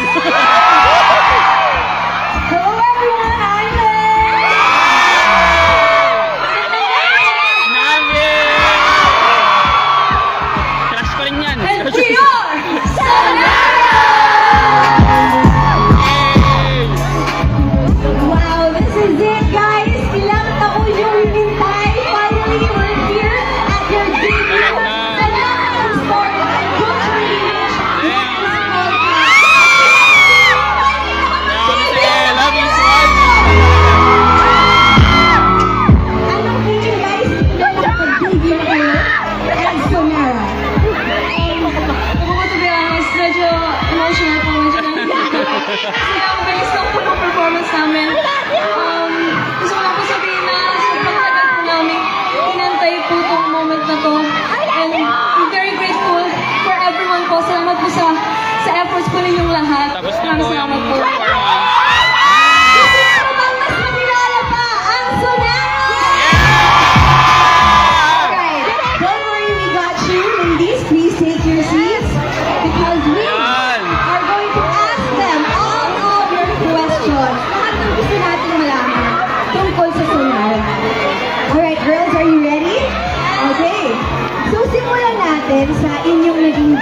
Hello everyone, I'm Meg! Namin! Crush ko rin yan. And we are Sonara! Wow, this is it guys! Ilang taon yung hinintay. Finally, we're here at your debut. The National Sport and Culture Village. Love you, Swan! Anong feeling guys? Nakapag-debut kayo as Sonara. Ako to be honest, medyo emotional po, medyo kasi ang bilis lang po ng performance namin. Gusto ko lang po sabihin na sobrang tagal po namin inantay po itong moment na to. And I'm very grateful for everyone po. Salamat po sa efforts po ninyong lahat. Tapos na Maraming po salamat yung po. performance. Pero bang mas makilala pa ang Sonara? Alright, don't worry, we got you. Ladies, please take your seats because we Ayan. are going to ask them all of your questions. Lahat ng gusto natin malaman tungkol sa Sonara. Alright, girls, are you ready? Okay. So, simulan natin sa inyong naging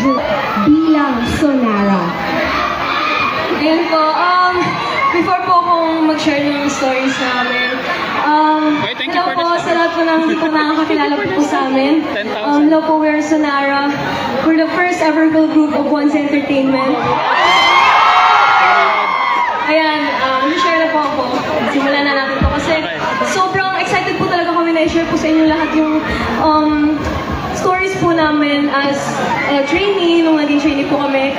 bilang Sonara. Ayun po, before po akong mag-share ng stories namin, Okay, thank you hello for the po story. sa lahat po ng hindi po nakakakilala po sa amin. 10,000. Hello po, we're Sonara. We're the first ever girl group of Once Entertainment. Ayan, i-share na po ako. Simulan na natin to kasi sobrang excited po talaga kami na i-share po sa inyo lahat yung stories po namin as trainee, nung naging trainee po kami.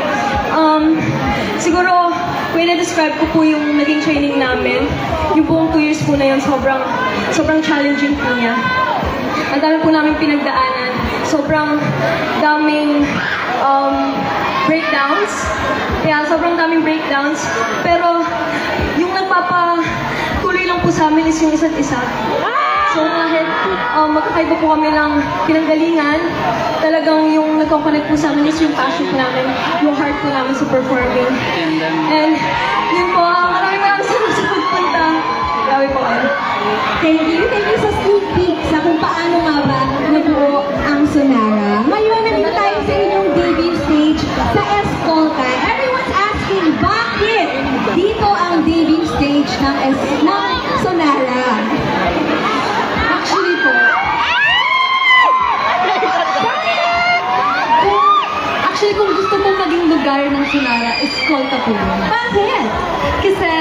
Siguro, kung i-describe ko po yung naging training namin, yung buong 2 years po na yun, sobrang challenging po niya. Ang dami po namin pinagdaanan. Sobrang daming breakdowns. Kaya sobrang daming breakdowns. Pero yung nagpapatuloy lang po sa amin is yung isa't isa. So kahit magkakaiba po kami ng pinanggalingan, talagang yung nagkoconnect po sa amin is yung passion po namin, yung heart po namin sa performing. And yun po, maraming salamat sa pagpunta. Grabe po kayo. Thank you sa sneak peek sa kung paano nga ba nabuo ang Sonara. Ngayon, nandito tayo sa inyong debut stage sa Escolta. Everyone's asking, bakit dito ang debut stage ng Sonara? Actually po, kung gusto mong maging lugar ng Sonara, Escolta po. Bakit? Kasi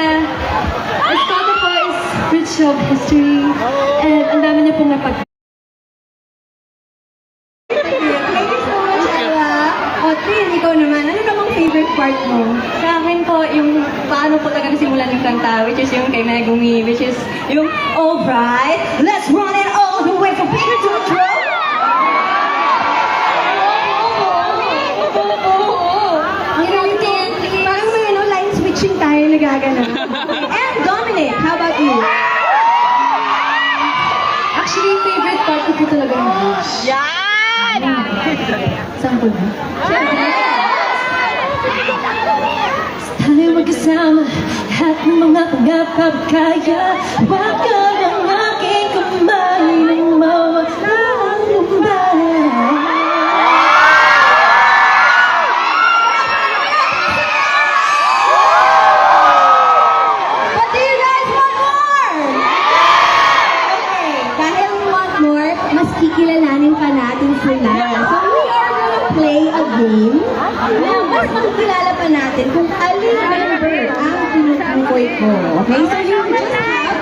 Escolta po is rich of history and ang dami niya pong napag... Thank you so much, Ella. O, Tin, ikaw naman. Ano namang favorite part mo? Sa akin po, yung paano po talaga simulan yung kanta, which is yung kay Megumi, which is yung Alright, let's run it all the way from Peter to the throne. Parang may line switching tayo nagagana. And Dominic, how about you? Actually, favorite part ko po talaga yung bridge. Saan po na? Tayo magkasama, lahat ng mga pangarap kaya. Huwag ka ng aking kamay nang mawala ang lumbay. But do you guys want more? Okay, dahil we want more, mas kikilalanin pa natin sila. So we are gonna play a game na mas makikilala pa natin kung alin member ang tinutukoy ko. Okay, so you just have